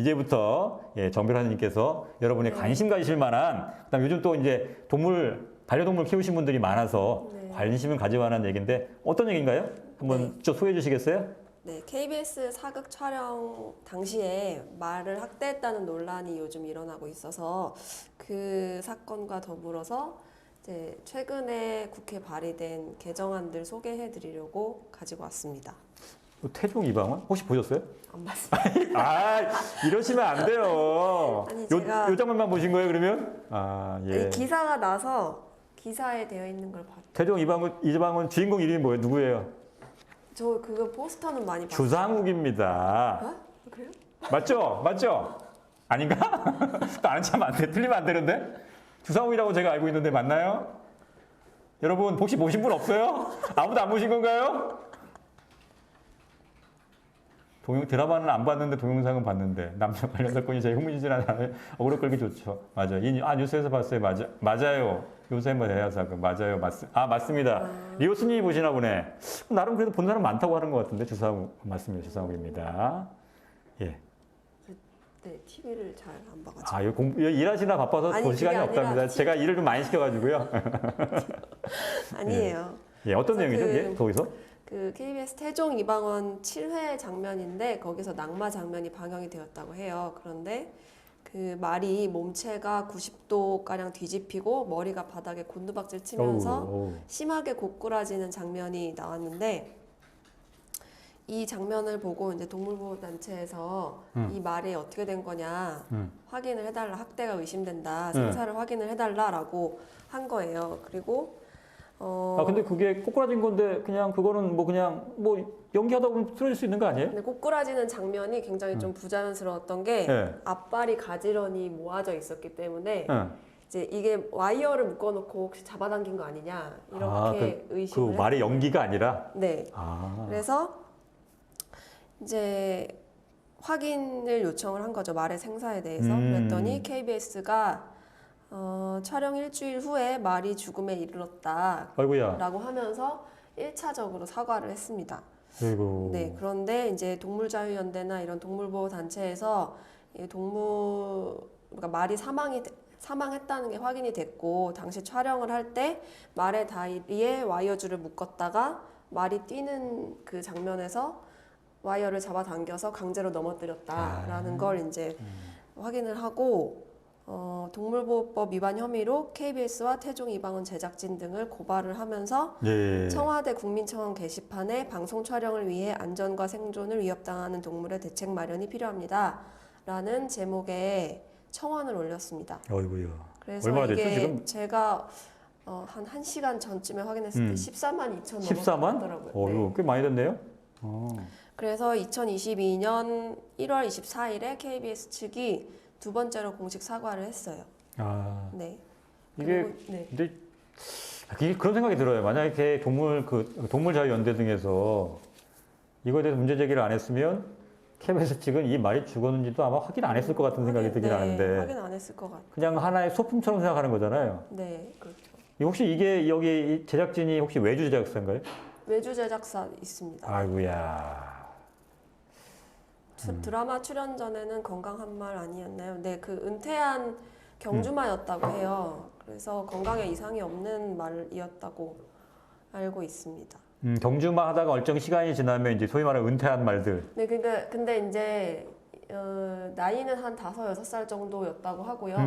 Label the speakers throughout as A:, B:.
A: 이제부터 예, 정 변호사님께서 여러분이 관심 가지실 만한, 그다음 요즘 또 이제 반려동물 키우신 분들이 많아서
B: 네.
A: 관심을 가질 만한 얘기인데 어떤 얘기인가요? 한번 직접 소개해 주시겠어요?
B: 네, KBS 사극 촬영 당시에 말을 학대했다는 논란이 요즘 일어나고 있어서 그 사건과 더불어서 이제 최근에 국회 발의된 개정안들 소개해 드리려고 가지고 왔습니다.
A: 태종 이방원 혹시 보셨어요?
B: 안 봤습니다.
A: 아, 이러시면 안 돼요.
B: 아니, 제가
A: 요 장면만 보신 거예요, 그러면? 아, 예.
B: 아니, 기사가 나서 기사에 되어 있는 걸 봤죠.
A: 태종 이방원 주인공 이름이 뭐예요? 누구예요?
B: 저 그거 포스터는 많이 봤어요.
A: 주상욱입니다.
B: 어? 그래요?
A: 맞죠? 맞죠? 아닌가? 또 아는 척하면 안 돼. 틀리면 안 되는데? 주상욱이라고 제가 알고 있는데 맞나요? 여러분 혹시 보신 분 없어요? 아무도 안 보신 건가요? 드라마는 안 봤는데 동영상은 봤는데 남녀 관련 사건이 제일 흥미진진한 억울로 끌기 좋죠. 맞아요. 뉴스에서 봤어요. 맞아요. 요새 뭐 대야 사건 맞아요. 맞습니다. 리오스님이 보시나 보네. 나름 그래도 본 사람 많다고 하는 것 같은데 주상욱 맞습니다. 주상욱입니다. 예.
B: 네, TV를 잘 안 봐가지고.
A: 아, 이거 일하시나 바빠서
B: 아니,
A: 볼 시간이
B: 그게 아니라
A: 없답니다. 제가 일을 좀 많이 시켜가지고요.
B: 아니에요.
A: 예, 어떤
B: 그래서
A: 내용이죠? 예, 거기서?
B: 그 KBS 태종 이방원 7회 장면인데 거기서 낙마 장면이 방영이 되었다고 해요. 그런데 그 말이 몸체가 90도가량 뒤집히고 머리가 바닥에 곤두박질 치면서
A: 어우.
B: 심하게 고꾸라지는 장면이 나왔는데 이 장면을 보고 이제 동물보호단체에서 이 말이 어떻게 된 거냐 확인을 해달라, 학대가 의심된다, 생사를 확인을 해달라라고 한 거예요. 그리고
A: 근데 그게 꼬꾸라진 건데 그거는 연기하다 보면 틀어질 수 있는 거 아니에요?
B: 근데 꼬꾸라지는 장면이 굉장히 좀 부자연스러웠던 게
A: 네.
B: 앞발이 가지런히 모아져 있었기 때문에
A: 네.
B: 이제 이게 와이어를 묶어놓고 혹시 잡아당긴 거 아니냐 이렇게 의심을
A: 그 말의 연기가 아니라?
B: 네.
A: 아.
B: 그래서 이제 확인을 요청을 한 거죠. 말의 생사에 대해서. 그랬더니 KBS가 촬영 일주일 후에 말이 죽음에 이르렀다
A: 아이고야.
B: 라고 하면서 1차적으로 사과를 했습니다.
A: 아이고.
B: 네, 그런데 이제 동물자유연대나 이런 동물보호단체에서 그러니까 말이 사망했다는 게 확인이 됐고, 당시 촬영을 할 때 말의 다리에 와이어줄을 묶었다가 말이 뛰는 그 장면에서 와이어를 잡아당겨서 강제로 넘어뜨렸다라는 걸 이제 확인을 하고, 동물보호법 위반 혐의로 KBS와 태종 이방원 제작진 등을 고발을 하면서
A: 예.
B: 청와대 국민청원 게시판에 방송 촬영을 위해 안전과 생존을 위협당하는 동물의 대책 마련이 필요합니다. 라는 제목의 청원을 올렸습니다.
A: 어이구야.
B: 그래서
A: 얼마나
B: 이게
A: 됐죠, 지금?
B: 제가 한 1시간 전쯤에 확인했을 때 14만 2천
A: 14만?
B: 넘었더라고요.
A: 어이구, 꽤 많이 됐네요.
B: 그래서 2022년 1월 24일에 KBS 측이 두 번째로 공식 사과를 했어요.
A: 아.
B: 네.
A: 이게,
B: 그리고, 네.
A: 근데, 그런 생각이 들어요. 만약에 동물자유연대 등에서 이거에 대해서 문제 제기를 안 했으면 KBS 측은 이 말이 죽었는지도 아마 확인 안 했을 것 같은 생각이 들긴 하는데.
B: 확인 안 했을 것 같아요.
A: 그냥 하나의 소품처럼 생각하는 거잖아요.
B: 네, 그렇죠.
A: 혹시 이게 여기 제작진이 혹시 외주 제작사인가요?
B: 외주 제작사 있습니다.
A: 아이고야.
B: 드라마 출연 전에는 건강한 말 아니었나요? 네, 그 은퇴한 경주마였다고 해요. 그래서 건강에 이상이 없는 말이었다고 알고 있습니다.
A: 경주마 하다가 얼정 시간이 지나면 이제 소위 말하는 은퇴한 말들.
B: 네, 그러니까 근데 이제 나이는 한 5-6살 정도였다고 하고요.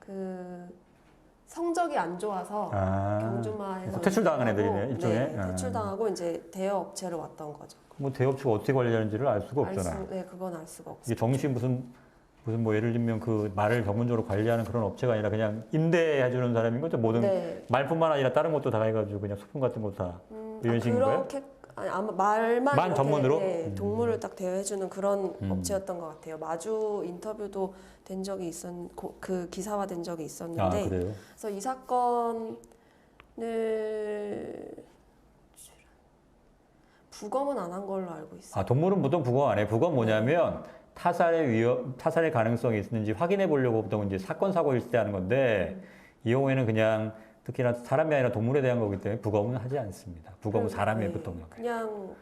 B: 그 성적이 안 좋아서 경주마에서
A: 퇴출당한 애들이네, 일종의.
B: 네, 퇴출당하고 이제 대여 업체로 왔던 거죠.
A: 뭐 대업체가 어떻게 관리하는지를 알 수가 없잖아.
B: 네, 그건 알 수가 없어요.
A: 이게 정식 무슨 뭐 예를 들면 그 말을 전문적으로 관리하는 그런 업체가 아니라 그냥 임대해주는 사람인 거죠. 모든
B: 네.
A: 말뿐만 아니라 다른 것도 다 해가지고 그냥 소품 같은 거 다 이런 식인 거예요?
B: 아마 말만 이렇게,
A: 전문으로?
B: 네, 동물을 딱 대여해주는 그런 업체였던 것 같아요. 마주 인터뷰도 된 적이 그 기사화된 적이 있었는데,
A: 그래요?
B: 그래서 이 사건을 부검은 안 한 걸로 알고 있어요.
A: 동물은 보통 부검 안 해. 부검 뭐냐면 타살의 가능성이 있는지 확인해 보려고 보통 이제 사건 사고일 때 하는 건데 이 경우에는 그냥 특히나 사람이 아니라 동물에 대한 거기 때문에 부검은 하지 않습니다. 부검은 사람이에요, 보통.
B: 그냥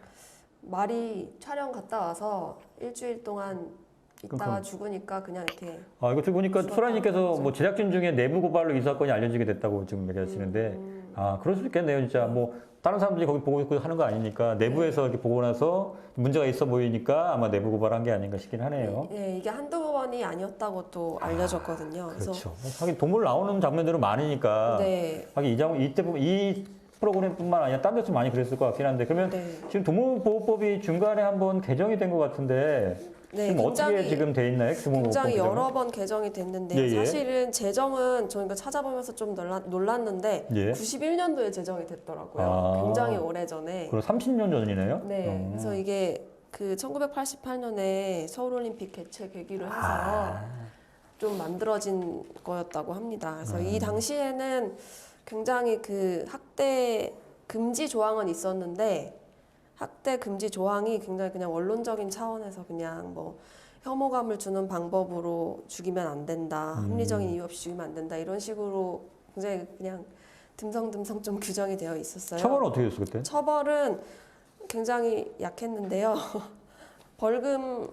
B: 말이 촬영 갔다 와서 일주일 동안 있다가 죽으니까 그냥 이렇게.
A: 아, 이거 보니까
B: 죽었다는
A: 소라님께서
B: 거죠.
A: 뭐 제작진 중에 내부 고발로 이 사건이 알려지게 됐다고 지금 얘기하시는데, 아, 그럴 수 있겠네요, 진짜. 뭐 다른 사람들이 거기 보고 있고 하는 거 아니니까 내부에서 이렇게 보고 나서 문제가 있어 보이니까 아마 내부 고발한 게 아닌가 싶긴 하네요.
B: 네, 이게 한두 번이 아니었다고 또 알려졌거든요. 그래서
A: 그렇죠. 하긴 동물 나오는 장면들은 많으니까.
B: 네,
A: 하긴 이때 보면 이 프로그램뿐만 아니라 딴 데서 많이 그랬을 것 같긴 한데, 그러면
B: 네.
A: 지금 동물보호법이 중간에 한번 개정이 된 것 같은데,
B: 네,
A: 지금 어떻게 지금 돼 있나요?
B: 굉장히
A: 동물보호법
B: 여러 번 개정이 됐는데
A: 예, 예.
B: 사실은 제정은 저희가 찾아보면서 좀 놀랐는데
A: 예.
B: 91년도에 제정이 됐더라고요.
A: 아.
B: 굉장히 오래전에.
A: 그럼 30년 전이네요?
B: 네, 그래서 이게 그 1988년에 서울올림픽 개최 계기로 해서 좀 만들어진 거였다고 합니다. 그래서 이 당시에는 굉장히 그 학대 금지 조항은 있었는데 학대 금지 조항이 굉장히 그냥 원론적인 차원에서 그냥 뭐 혐오감을 주는 방법으로 죽이면 안 된다, 합리적인 이유 없이 죽이면 안 된다 이런 식으로 굉장히 그냥 듬성듬성 좀 규정이 되어 있었어요.
A: 처벌은 어떻게 됐어 그때?
B: 처벌은 굉장히 약했는데요. 벌금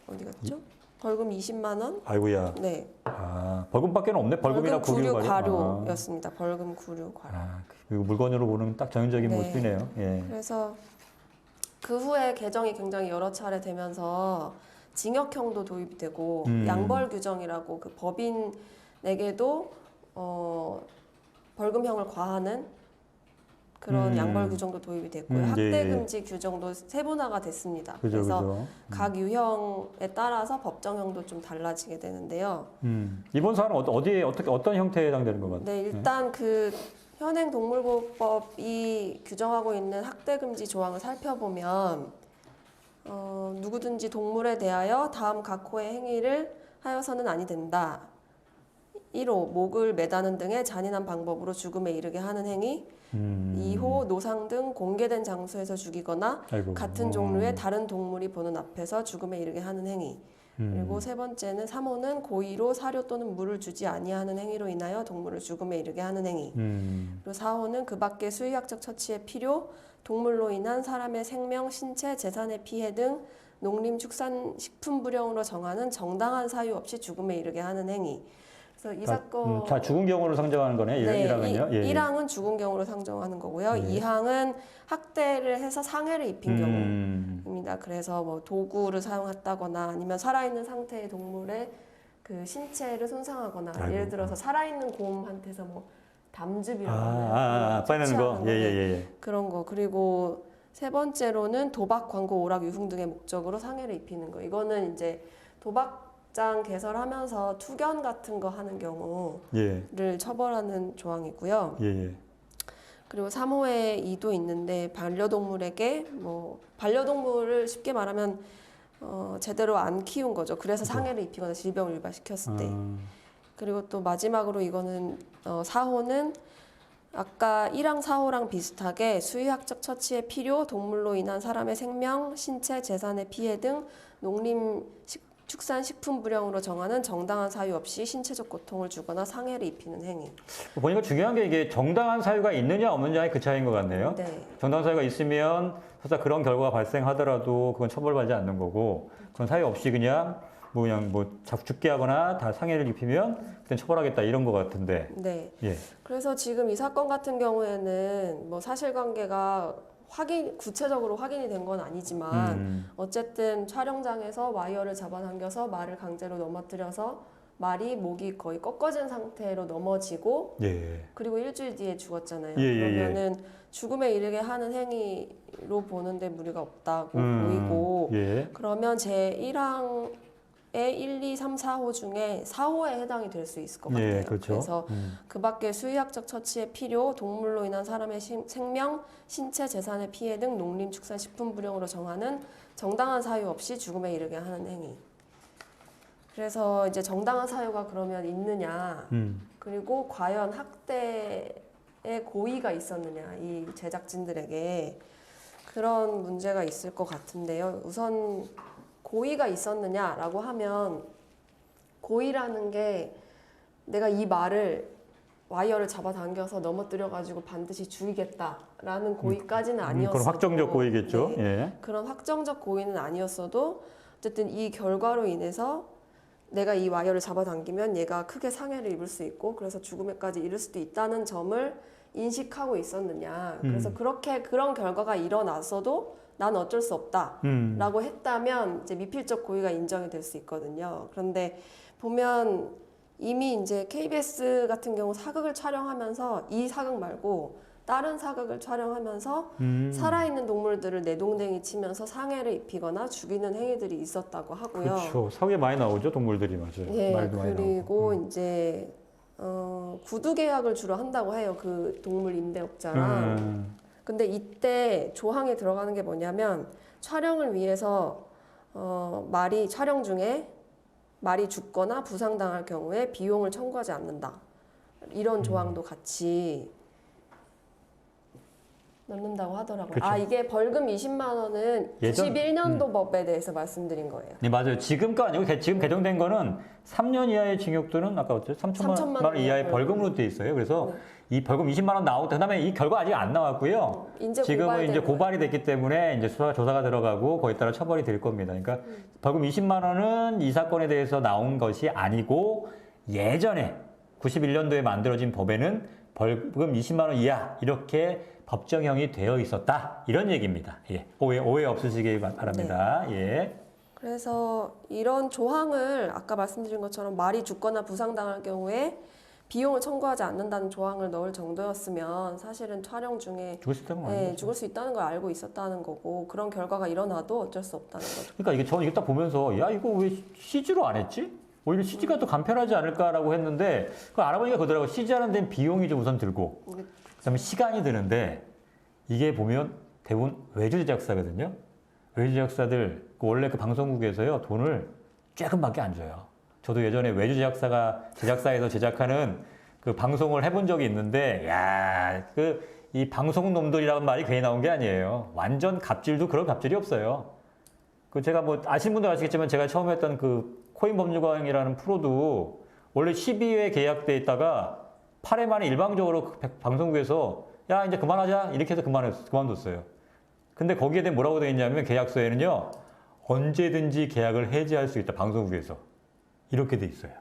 B: 어디 갔죠? 벌금 20만 원?
A: 아이고야.
B: 네.
A: 아, 벌금밖에 없네. 벌금이나
B: 벌금 구류
A: 구류
B: 과료였습니다. 벌금 구류 과료.
A: 그리고 물건으로 보는 딱 전형적인
B: 네.
A: 모습이네요. 예.
B: 그래서 그 후에 개정이 굉장히 여러 차례 되면서 징역형도 도입이 되고 양벌 규정이라고 그 법인에게도 벌금형을 과하는 그런 양벌 규정도 도입이 됐고요.
A: 예,
B: 학대
A: 예.
B: 금지 규정도 세분화가 됐습니다.
A: 그죠,
B: 그래서
A: 그죠.
B: 각 유형에 따라서 법정형도 좀 달라지게 되는데요.
A: 이번 사안은 어디에 어떤 형태에 해당되는 것 같아요?
B: 네, 일단 그 현행 동물보호법이 규정하고 있는 학대 금지 조항을 살펴보면 누구든지 동물에 대하여 다음 각 호의 행위를 하여서는 아니 된다. 1호 목을 매다는 등의 잔인한 방법으로 죽음에 이르게 하는 행위. 2호 노상 등 공개된 장소에서 죽이거나
A: 아이고.
B: 같은 종류의 다른 동물이 보는 앞에서 죽음에 이르게 하는 행위.
A: 음.
B: 그리고 세 번째는 3호는 고의로 사료 또는 물을 주지 아니하는 행위로 인하여 동물을 죽음에 이르게 하는 행위. 그리고 4호는 그 밖의 수의학적 처치의 필요, 동물로 인한 사람의 생명, 신체, 재산의 피해 등 농림, 축산, 식품 불량으로 정하는 정당한 사유 없이 죽음에 이르게 하는 행위. 그래서 이 사건
A: 자, 죽은 경우를 상정하는 거네.
B: 네,
A: 1항은요. 예.
B: 1항은 죽은 경우로 상정하는 거고요.
A: 예.
B: 2항은 학대를 해서 상해를 입힌 경우.
A: 음.
B: 입니다. 그래서 뭐 도구를 사용했다거나 아니면 살아있는 상태의 동물의 그 신체를 손상하거나
A: 아이고.
B: 예를 들어서 살아있는 곰한테서 뭐 담즙이라고 하나요?
A: 빠내는 거.
B: 섭취하는
A: 예.
B: 그런 거. 그리고 세 번째로는 도박, 광고, 오락, 유흥 등의 목적으로 상해를 입히는 거. 이거는 이제 도박장 개설하면서 투견 같은 거 하는 경우를
A: 예.
B: 처벌하는 조항이고요.
A: 예.
B: 그리고 3호에 2도 있는데 반려동물에게 뭐 반려동물을 쉽게 말하면 제대로 안 키운 거죠. 그래서 상해를 입히거나 질병을 유발시켰을 때. 그리고 또 마지막으로 이거는 4호는 아까 1항 4호랑 비슷하게 수의학적 처치의 필요, 동물로 인한 사람의 생명, 신체, 재산의 피해 등 농림, 축산, 식품 불량으로 정하는 정당한 사유 없이 신체적 고통을 주거나 상해를 입히는 행위.
A: 보니까 중요한 게 이게 정당한 사유가 있느냐 없느냐의 그 차이인 것 같네요.
B: 네.
A: 정당한 사유가 있으면 설사 그런 결과가 발생하더라도 그건 처벌받지 않는 거고, 그런 사유 없이 그냥 죽게 하거나 다 상해를 입히면 그땐 처벌하겠다 이런 것 같은데.
B: 네.
A: 예.
B: 그래서 지금 이 사건 같은 경우에는 뭐 사실관계가 구체적으로 확인이 된 건 아니지만 어쨌든 촬영장에서 와이어를 잡아당겨서 말을 강제로 넘어뜨려서 말이 목이 거의 꺾어진 상태로 넘어지고
A: 예.
B: 그리고 일주일 뒤에 죽었잖아요.
A: 예.
B: 그러면은 죽음에 이르게 하는 행위로 보는데 무리가 없다고 보이고
A: 예.
B: 그러면 제 1항의 1, 2, 3, 4호 중에 4호에 해당이 될 수 있을 것 같아요.
A: 예, 그렇죠.
B: 그래서 그 밖에 수의학적 처치의 필요, 동물로 인한 사람의 생명, 신체, 재산의 피해 등 농림, 축산, 식품 불량으로 정하는 정당한 사유 없이 죽음에 이르게 하는 행위. 그래서 이제 정당한 사유가 그러면 있느냐, 그리고 과연 학대의 고의가 있었느냐, 이 제작진들에게 그런 문제가 있을 것 같은데요. 우선 고의가 있었느냐라고 하면 고의라는 게 내가 이 말을 와이어를 잡아당겨서 넘어뜨려가지고 반드시 죽이겠다라는 고의까지는 아니었어도
A: 그건 확정적 고의겠죠.
B: 네,
A: 예.
B: 그런 확정적 고의는 아니었어도 어쨌든 이 결과로 인해서 내가 이 와이어를 잡아당기면 얘가 크게 상해를 입을 수 있고 그래서 죽음에까지 이를 수도 있다는 점을 인식하고 있었느냐. 그래서 그런 결과가 일어났어도 난 어쩔 수 없다라고 했다면 이제 미필적 고의가 인정이 될 수 있거든요. 그런데 보면 이미 이제 KBS 같은 경우 사극을 촬영하면서 이 사극 말고 다른 사극을 촬영하면서 살아있는 동물들을 내동댕이 치면서 상해를 입히거나 죽이는 행위들이 있었다고 하고요.
A: 그렇죠. 사극에 많이 나오죠, 동물들이. 맞아요.
B: 예,
A: 말도 많이
B: 그리고
A: 나오고.
B: 이제 구두 계약을 주로 한다고 해요. 그 동물 임대업자랑. 근데 이때 조항에 들어가는 게 뭐냐면 촬영을 위해서 말이 촬영 중에 말이 죽거나 부상당할 경우에 비용을 청구하지 않는다. 이런 조항도 같이 넣는다고 하더라고요.
A: 그쵸.
B: 아, 이게 벌금 20만 원은
A: 예전-
B: 91년도 법에 대해서 말씀드린 거예요.
A: 네, 맞아요. 지금 거 아니고 지금 개정된 거는 3년 이하의 징역 또는 아까 어쨌든 3천만 원 이하의 벌금으로 돼 있어요. 그래서
B: 네.
A: 이 벌금 20만 원 나오고 그다음에 이 결과 아직 안 나왔고요.
B: 이제
A: 지금은 이제
B: 고발된
A: 고발이 됐기 때문에 이제 조사가 들어가고 거기에 따라 처벌이 될 겁니다. 그러니까 벌금 20만 원은 이 사건에 대해서 나온 것이 아니고 예전에 91년도에 만들어진 법에는 벌금 20만 원 이하 이렇게 법정형이 되어 있었다 이런 얘기입니다. 예. 오해 없으시기 바랍니다. 예.
B: 그래서 이런 조항을 아까 말씀드린 것처럼 말이 죽거나 부상당할 경우에 비용을 청구하지 않는다는 조항을 넣을 정도였으면 사실은 촬영 중에
A: 죽을 수 있다는 거 아니에요?
B: 죽을 수 있다는 걸 알고 있었다는 거고 그런 결과가 일어나도 어쩔 수 없다는 거죠.
A: 그러니까 이게 저는 이거 딱 보면서 야 이거 왜 CG로 안 했지? 오히려 CG가 더 간편하지 않을까라고 했는데 그 알아보니까 그러더라고. CG 하는 데는 비용이 좀 우선 들고 그다음에 시간이 드는데 이게 보면 대부분 외주 제작사거든요. 외주 제작사들 원래 그 방송국에서요 돈을 조금밖에 안 줘요. 저도 예전에 외주 제작사에서 제작하는 그 방송을 해본 적이 있는데 야 그 이 방송 놈들이라는 말이 괜히 나온 게 아니에요. 완전 갑질도 그런 갑질이 없어요. 그 제가 뭐 아시는 분들 아시겠지만 제가 처음 했던 그 코인 법률가왕이라는 프로도 원래 12회 계약돼 있다가 8회 만에 일방적으로 그 방송국에서 야 이제 그만하자 이렇게 해서 그만뒀어요. 근데 거기에 대해 뭐라고 되어 있냐면 계약서에는요 언제든지 계약을 해지할 수 있다 방송국에서 이렇게 돼 있어요.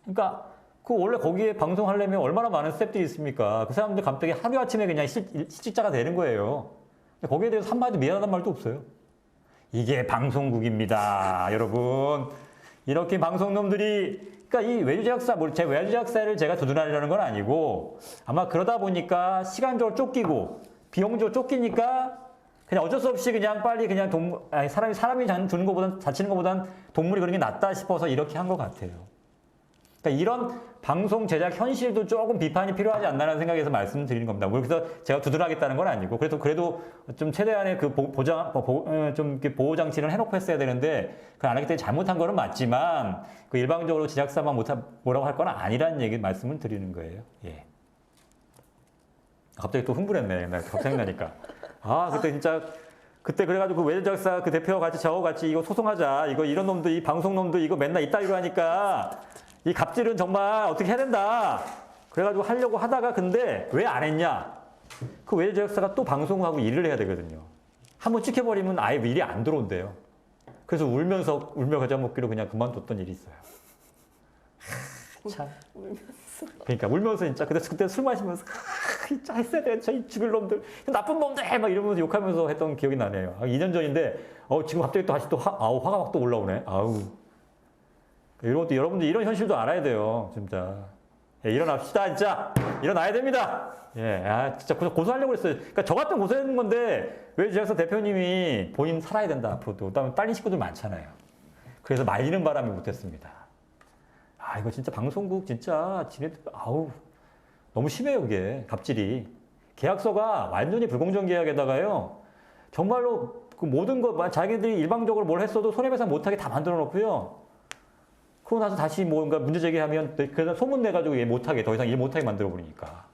A: 그러니까 그 원래 거기에 방송하려면 얼마나 많은 스태프들이 있습니까? 그 사람들 갑자기 하루아침에 그냥 실직자가 되는 거예요. 근데 거기에 대해서 한마디 미안하다는 말도 없어요. 이게 방송국입니다, 여러분. 이렇게 방송놈들이 그러니까 이 외주제작사, 제 외주제작사를 제가 두둔하려는 건 아니고 아마 그러다 보니까 시간적으로 쫓기고 비용적으로 쫓기니까 그냥 어쩔 수 없이 그냥 빨리 그냥 사람이 주는 것보단 다치는 것보단 동물이 그런 게 낫다 싶어서 이렇게 한 것 같아요. 그러니까 이런 방송 제작 현실도 조금 비판이 필요하지 않나라는 생각에서 말씀드리는 겁니다. 그래서 제가 두둔하겠다는 건 아니고 그래도 좀 최대한의 그 좀 보호 장치를 해놓고 했어야 되는데 그걸 안 하기 때문에 잘못한 거는 맞지만 그 일방적으로 제작사만 뭐라고 할 건 아니라는 얘기 말씀을 드리는 거예요. 예. 갑자기 또 흥분했네. 나 갑자기 나니까. 아 그때 진짜. 그때 그래가지고 그 외제작사 그 대표와 같이 저하고 같이 이거 소송하자. 이런 놈도 이 방송 놈도 이거 맨날 이따위로 하니까 이 갑질은 정말 어떻게 해야 된다. 그래가지고 하려고 하다가 근데 왜 안 했냐? 그 외제작사가 또 방송하고 일을 해야 되거든요. 한번 찍혀버리면 아예 일이 안 들어온대요. 그래서 울며 과자 먹기로 그냥 그만뒀던 일이 있어요. 참. 그러니까 울면서 진짜 그때 술 마시면서 진짜 했어야 돼. 저 죽일 놈들 나쁜 놈들 막 이러면서 욕하면서 했던 기억이 나네요. 2년 전인데 지금 갑자기 또 다시 또 화가 막 또 올라오네. 아우. 이런 것도 여러분들 이런 현실도 알아야 돼요. 진짜. 예, 일어납시다 진짜. 일어나야 됩니다. 예, 진짜 고소하려고 했어요. 그러니까 저 같은 고소했는 건데 왜 제작사 대표님이 본인 살아야 된다 앞으로도. 그다음에 딸린 식구들 많잖아요. 그래서 말리는 바람에 못했습니다. 이거 진짜 방송국 진짜 지네들 너무 심해요 그게 갑질이. 계약서가 완전히 불공정 계약에다가요 정말로 그 모든 거 자기들이 일방적으로 뭘 했어도 손해배상 못하게 다 만들어 놓고요. 그러고 나서 다시 뭔가 문제 제기하면 그래서 소문 내가지고 더 이상 일 못하게 만들어 버리니까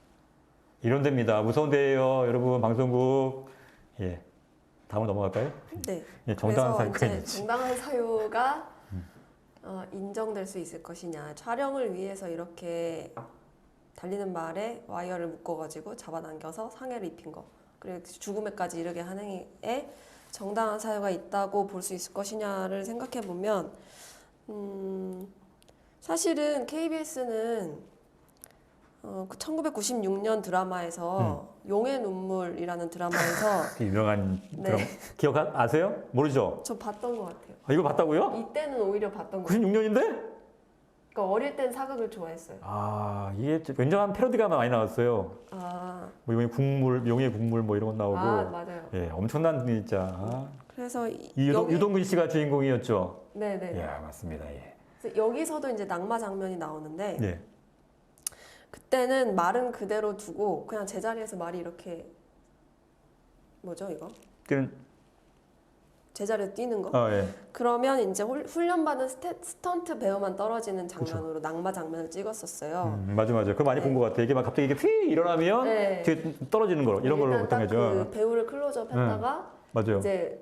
A: 이런 데입니다. 무서운 데예요 여러분 방송국. 예, 다음으로 넘어갈까요?
B: 네.
A: 예, 정당한
B: 그래서
A: 사유가
B: 이제 정당한 사유가 인정될 수 있을 것이냐. 촬영을 위해서 이렇게 달리는 말에 와이어를 묶어가지고 잡아당겨서 상해를 입힌 거. 그리고 죽음에까지 이르게 한 행위에 정당한 사유가 있다고 볼 수 있을 것이냐를 생각해 보면 사실은 KBS는 그 1996년 드라마에서 용의 눈물이라는 드라마에서
A: 그 유명한
B: 네.
A: 드라마 기억 아세요? 모르죠?
B: 저 봤던 것 같아요.
A: 아, 이거 봤다고요?
B: 이때는 오히려 봤던 것 같아요.
A: 96년인데?
B: 그러니까 어릴 땐 사극을 좋아했어요.
A: 아, 이게 굉장한 패러디가 많이 나왔어요.
B: 아,
A: 뭐 용의 국물, 용의 국물 뭐 이런 거 나오고.
B: 맞아요.
A: 예, 엄청난 진짜.
B: 그래서
A: 유동근 씨가 주인공이었죠.
B: 네네.
A: 예, 맞습니다. 예.
B: 그래서 여기서도 이제 낙마 장면이 나오는데
A: 예.
B: 그때는 말은 그대로 두고 그냥 제자리에서 말이 이렇게 뭐죠 이거?
A: 그,
B: 제자리에서 뛰는 거?
A: 예.
B: 그러면 이제 훈련받은 스턴트 배우만 떨어지는 장면으로 낙마 장면을 찍었었어요.
A: 맞아. 그거 많이
B: 네.
A: 본 것 같아. 이게 막 갑자기 이게 휘 일어나면
B: 네.
A: 뒤에 떨어지는 거 이런 걸로 보통
B: 일단
A: 하죠.
B: 딱 그 배우를 클로즈업 했다가
A: 맞아요.
B: 이제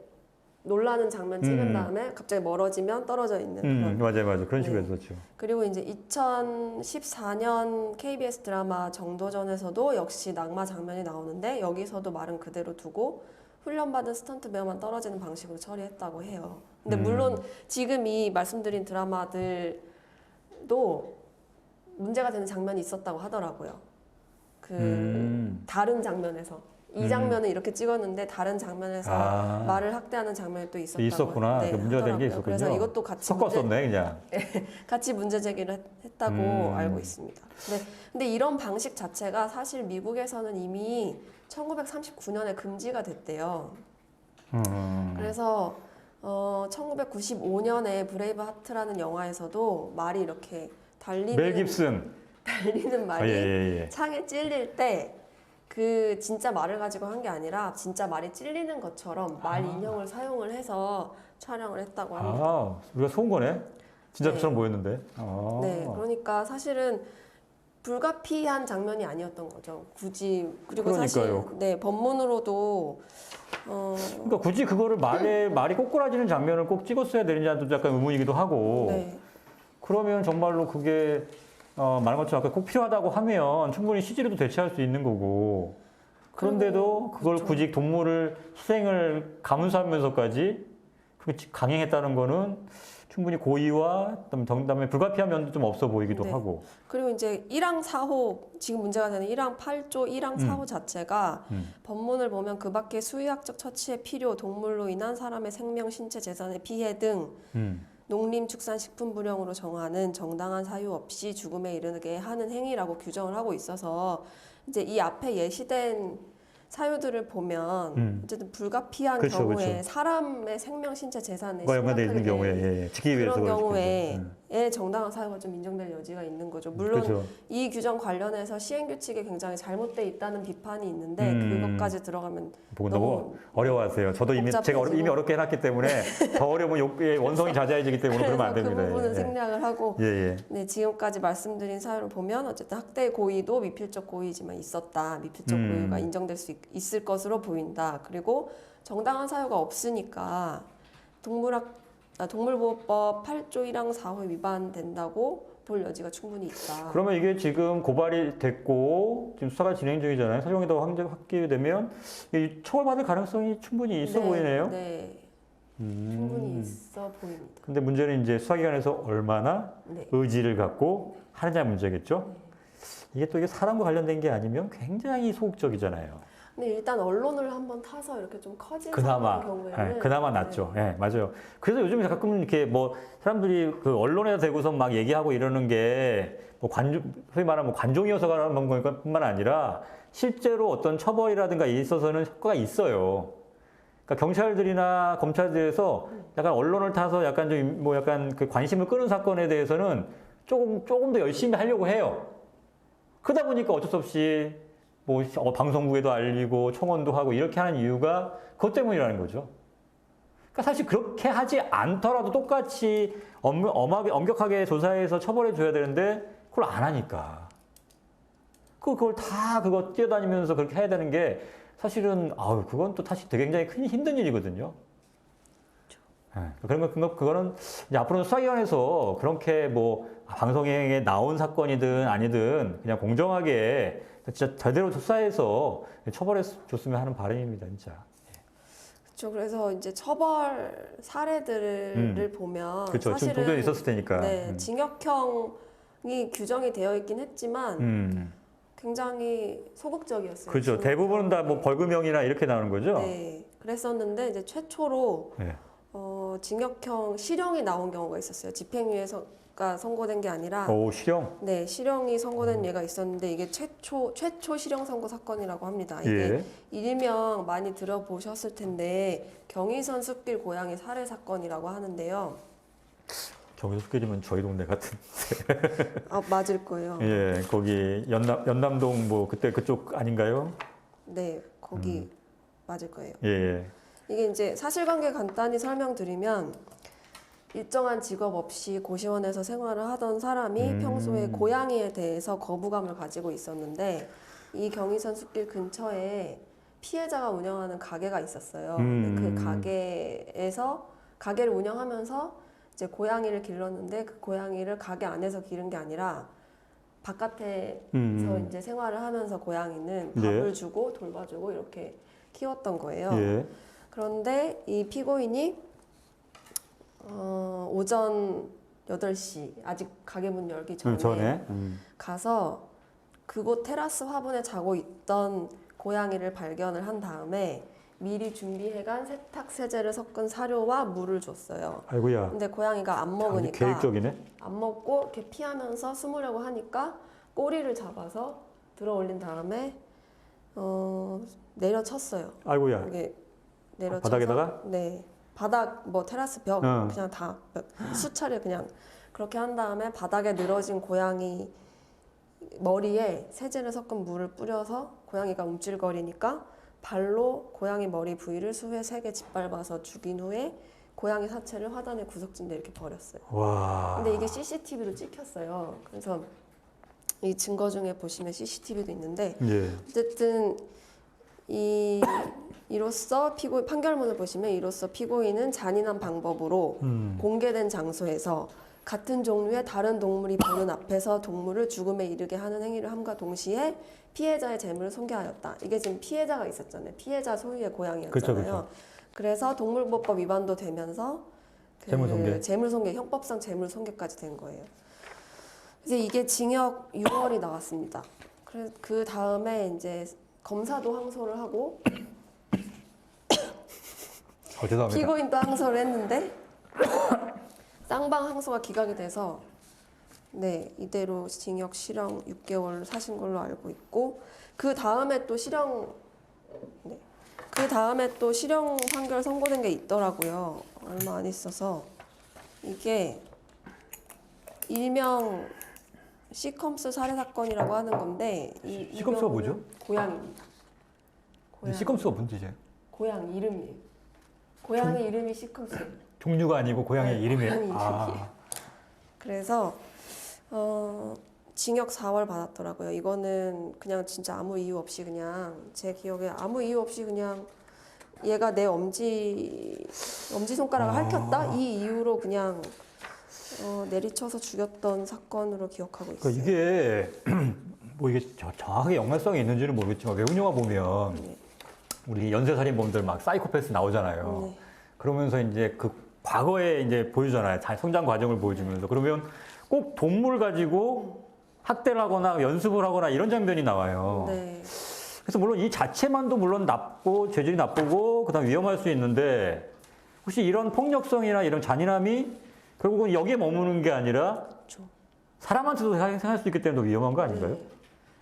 B: 놀라는 장면 찍은 다음에 갑자기 멀어지면 떨어져 있는 그런.
A: 맞아요. 그런 식으로
B: 네.
A: 했었죠.
B: 그리고 이제 2014년 KBS 드라마 정도전에서도 역시 낙마 장면이 나오는데 여기서도 말은 그대로 두고 훈련받은 스턴트 배우만 떨어지는 방식으로 처리했다고 해요. 근데 물론 지금 이 말씀드린 드라마들도 문제가 되는 장면이 있었다고 하더라고요. 그 다른 장면에서 이 장면은 이렇게 찍었는데 다른 장면에서 말을 학대하는 장면이 또 있었다고.
A: 있었구나. 그 문제가 되는 게 있었군요.
B: 그래서 이것도 같이
A: 섞었었네 그냥.
B: 같이 문제 제기를 했다고 알고 있습니다. 근데 이런 방식 자체가 사실 미국에서는 이미 1939년에 금지가 됐대요. 그래서 1995년에 브레이브 하트라는 영화에서도 말이 이렇게
A: 멜 깁슨.
B: 달리는 말이
A: 예.
B: 창에 찔릴 때 그 진짜 말을 가지고 한 게 아니라 진짜 말이 찔리는 것처럼 말 인형을 사용을 해서 촬영을 했다고 합니다.
A: 아, 우리가 속은 거네. 진짜처럼
B: 네.
A: 보였는데.
B: 네, 그러니까 사실은 불가피한 장면이 아니었던 거죠. 굳이 그리고 사실
A: 그러니까요.
B: 네 법문으로도
A: 그러니까 굳이 그거를 말이 꼬꾸라지는 장면을 꼭 찍었어야 되느냐도 약간 의문이기도 하고.
B: 네,
A: 그러면 정말로 그게 말한 것처럼 아까 꼭 필요하다고 하면 충분히 CG로도 대체할 수 있는 거고. 그런데도 그걸
B: 그렇죠.
A: 굳이 동물을 희생을 감수하면서까지 그렇게 강행했다는 거는 충분히 고의와 그다음에 불가피한 면도 좀 없어 보이기도
B: 네.
A: 하고.
B: 그리고 이제 1항 4호 지금 문제가 되는 1항 8조 1항 4호 자체가 법문을 보면 그 밖에 수의학적 처치의 필요, 동물로 인한 사람의 생명, 신체, 재산의 피해 등 농림축산식품부령으로 정하는 정당한 사유 없이 죽음에 이르게 하는 행위라고 규정을 하고 있어서 이제 이 앞에 예시된 사유들을 보면 어쨌든 불가피한
A: 그렇죠,
B: 경우에
A: 그렇죠.
B: 사람의 생명, 신체, 재산에
A: 뭐 연관되어 있는
B: 심각하게
A: 경우에 지키기 위해서
B: 그런
A: 그럴
B: 경우에
A: 수도 있고.
B: 정당한 사유가 좀 인정될 여지가 있는 거죠. 물론
A: 그렇죠.
B: 이 규정 관련해서 시행규칙이 굉장히 잘못돼 있다는 비판이 있는데 그것까지 들어가면
A: 보고 너무 어려워하세요. 저도 이미 제가
B: 복잡해지고.
A: 이미 어렵게 해놨기 때문에 더 어려우면 원성이 자자해지기 때문에 그러면 안
B: 그래서 그
A: 됩니다.
B: 부분은 생략을 하고
A: 예.
B: 네, 지금까지 말씀드린 사유를 보면 어쨌든 학대 고의도 미필적 고의지만 있었다. 미필적 고의가 인정될 수 있을 것으로 보인다. 그리고 정당한 사유가 없으니까 동물보호법 8조 1항 4호에 위반된다고 볼 여지가 충분히 있다.
A: 그러면 이게 지금 고발이 됐고 지금 수사가 진행 중이잖아요. 사정에도 확기되면 처벌받을 가능성이 충분히 있어 보이네요.
B: 네, 충분히 있어 보입니다.
A: 근데 문제는 이제 수사기관에서 얼마나
B: 네.
A: 의지를 갖고 하느냐 문제겠죠. 이게 또 이게 사람과 관련된 게 아니면 굉장히 소극적이잖아요.
B: 근데 일단 언론을 한번 타서 이렇게 좀 커진
A: 그나마
B: 경우에는
A: 그나마 낫죠. 예, 맞아요. 그래서 요즘 가끔 이렇게 뭐 사람들이 그 언론에 대고서 막 얘기하고 이러는 게 뭐 소위 말하면 뭐 관종이어서 그런 것뿐만 아니라 실제로 어떤 처벌이라든가 에 있어서는 효과가 있어요. 그러니까 경찰들이나 검찰들에서 약간 언론을 타서 약간 좀 뭐 약간 그 관심을 끄는 사건에 대해서는 조금 더 열심히 하려고 해요. 그러다 보니까 어쩔 수 없이 뭐 방송국에도 알리고 청원도 하고 이렇게 하는 이유가 그것 때문이라는 거죠. 그러니까 사실 그렇게 하지 않더라도 똑같이 엄격하게 조사해서 처벌해 줘야 되는데 그걸 안 하니까. 그걸 다 뛰어다니면서 그렇게 해야 되는 게 사실은 그건 또 사실 되게 굉장히 힘든 일이거든요. 그거는 이제 앞으로는 수사기관에서 그렇게 뭐 방송에 나온 사건이든 아니든 그냥 공정하게 진짜 제대로 수사해서 처벌해 줬으면 하는 바람입니다, 진짜.
B: 그렇죠. 그래서 이제 처벌 사례들을 보면
A: 그렇죠. 좀
B: 사실은
A: 동전이 있었을 테니까.
B: 네, 징역형이 규정이 되어 있긴 했지만 굉장히 소극적이었어요.
A: 그렇죠. 대부분은 다 뭐 벌금형이나 이렇게 나오는 거죠.
B: 네, 그랬었는데 이제 최초로
A: 네.
B: 징역형 실형이 나온 경우가 있었어요. 집행유예가 선고된 게 아니라
A: 오, 실형.
B: 네, 실형이 선고된 예가 있었는데 이게 최초 실형 선고 사건이라고 합니다. 이게
A: 예.
B: 일명 많이 들어보셨을 텐데 경의선 숲길 고양이 살해 사건이라고 하는데요.
A: 경기도끼리면 저희 동네 같은.
B: 아, 맞을 거예요.
A: 예, 거기 연남동 뭐 그때 그쪽 아닌가요?
B: 네, 거기 맞을 거예요.
A: 예.
B: 이게 이제 사실관계 간단히 설명드리면 일정한 직업 없이 고시원에서 생활을 하던 사람이 평소에 고양이에 대해서 거부감을 가지고 있었는데 이 경의선 숲길 근처에 피해자가 운영하는 가게가 있었어요. 근데 그 가게를 운영하면서 이제 고양이를 길렀는데 그 고양이를 가게 안에서 기른 게 아니라 바깥에서 이제 생활을 하면서 고양이는 밥을 주고 돌봐주고 이렇게 키웠던 거예요.
A: 예.
B: 그런데 이 피고인이 오전 8시 아직 가게 문 열기 전에 가서 그곳 테라스 화분에 자고 있던 고양이를 발견을 한 다음에 미리 준비해간 세탁 세제를 섞은 사료와 물을 줬어요.
A: 아이고야.
B: 근데 고양이가 안 먹으니까
A: 계획적이네.
B: 안 먹고 이렇게 피하면서 숨으려고 하니까 꼬리를 잡아서 들어 올린 다음에 내려쳤어요.
A: 아이고야.
B: 이게 내려쳐서
A: 바닥에다가?
B: 네. 바닥 뭐 테라스 벽 그냥 다 수차례 그냥 그렇게 한 다음에 바닥에 늘어진 고양이 머리에 세제를 섞은 물을 뿌려서 고양이가 움찔거리니까 발로 고양이 머리 부위를 수회 3개 짓밟아서 죽인 후에 고양이 사체를 화단의 구석진데 이렇게 버렸어요.
A: 와.
B: 근데 이게 CCTV로 찍혔어요. 그래서 이 증거 중에 보시면 CCTV도 있는데
A: 예.
B: 어쨌든 이로써 판결문을 보시면 이로써 피고인은 잔인한 방법으로 공개된 장소에서 같은 종류의 다른 동물이 보는 앞에서 동물을 죽음에 이르게 하는 행위를 함과 동시에 피해자의 재물을 손괴하였다. 이게 지금 피해자가 있었잖아요. 피해자 소유의 고양이였잖아요.
A: 그쵸.
B: 그래서 동물보호법 위반도 되면서 재물손괴, 형법상 재물손괴까지 된 거예요. 그래서 이게 징역 6월이 나왔습니다. 그래서 그 다음에 이제 검사도 항소를 하고
A: 죄송합니다.
B: 피고인도 항소를 했는데 쌍방 항소가 기각이 돼서 네, 이대로 징역 실형 6개월 사신 걸로 알고 있고 그 다음에 또 실형 판결 선고된 게 있더라고요. 얼마 안 있어서 이게 일명 시컴스 살해 사건이라고 하는 건데 이
A: 시컴스가 뭐죠?
B: 고양이입니다.
A: 시컴스가 뭔 뜻이에요?
B: 고양이 이름이에요. 고양이 이름이 시컴스예요.
A: 종류가 아니고 고양이
B: 네,
A: 이름이에요.
B: 고양이 이름이에요. 그래서 징역 4월 받았더라고요. 이거는 그냥 진짜 아무 이유 없이 그냥 제 기억에 아무 이유 없이 그냥 얘가 내 엄지 손가락을 핥혔다 이 이유로 그냥 내리쳐서 죽였던 사건으로 기억하고 있어요.
A: 그러니까 이게 뭐 이게 정확하게 연관성이 있는지는 모르겠지만 외국 영화 보면
B: 네.
A: 우리 연쇄살인범들 막 사이코패스 나오잖아요.
B: 네.
A: 그러면서 이제 그 과거에 이제 보여주잖아요. 성장 과정을 보여주면서 그러면 꼭 동물 가지고 학대를 하거나 연습을 하거나 이런 장면이 나와요.
B: 네.
A: 그래서 물론 이 자체만도 물론 나쁘고 재질이 나쁘고 그다음 위험할 수 있는데 혹시 이런 폭력성이나 이런 잔인함이 결국은 여기에 머무는 게 아니라
B: 그렇죠.
A: 사람한테도 생할 수 있기 때문에 더 위험한 거 아닌가요?
B: 네.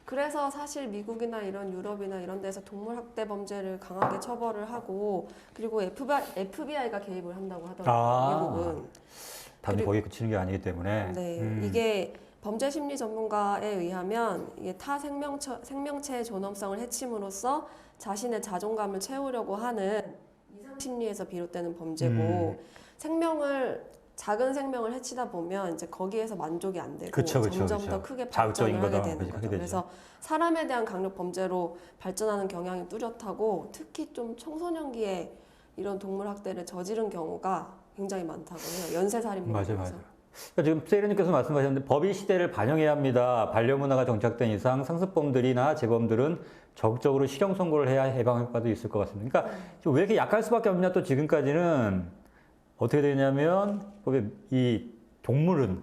B: 그래서 사실 미국이나 이런 유럽이나 이런 데서 동물 학대 범죄를 강하게 처벌을 하고 그리고 FBI가 개입을 한다고 하더라고요. 미국은.
A: 단지 거기에 그치는 게 아니기 때문에.
B: 네, 이게 범죄 심리 전문가에 의하면 이게 타 생명체의 존엄성을 해침으로써 자신의 자존감을 채우려고 하는 이상 심리에서 비롯되는 범죄고 작은 생명을 해치다 보면 이제 거기에서 만족이 안 되고 점점 더 크게 발전을 하게 되는 거죠. 그래서 사람에 대한 강력 범죄로 발전하는 경향이 뚜렷하고 특히 좀 청소년기에 이런 동물 학대를 저지른 경우가 굉장히 많다고 해요. 연쇄살인범 중에서.
A: 그러니까 지금 세이르님께서 말씀하셨는데 법이 시대를 반영해야 합니다. 반려문화가 정착된 이상 상습범들이나 재범들은 적극적으로 실형 선고를 해야 예방 효과도 있을 것 같습니다. 그러니까 왜 이렇게 약할 수밖에 없냐 또 지금까지는 어떻게 되냐면 이 동물은